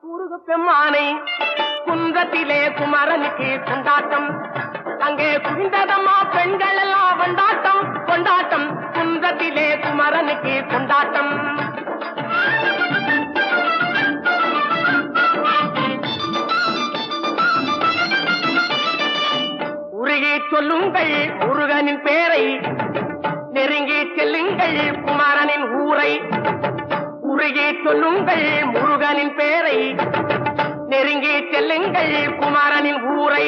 முருகப்பெம்மானை குன்றத்திலே குமரனுக்கு கொண்டாட்டம். அங்கே குவிந்ததம்மா பெண்கள் எல்லாம் கொண்டாட்டம் கொண்டாட்டம். குன்றத்திலே குமரனுக்கு கொண்டாட்டம். உருகி சொல்லுங்கள் முருகனின் பேரை, நெருங்கி செல்லுங்கள் குமரனின் ஊரை. உருகி சொல்லுங்கள் முருகனின் பேரை, நெருங்கி செல்லுங்கள் குமரனின் ஊரை.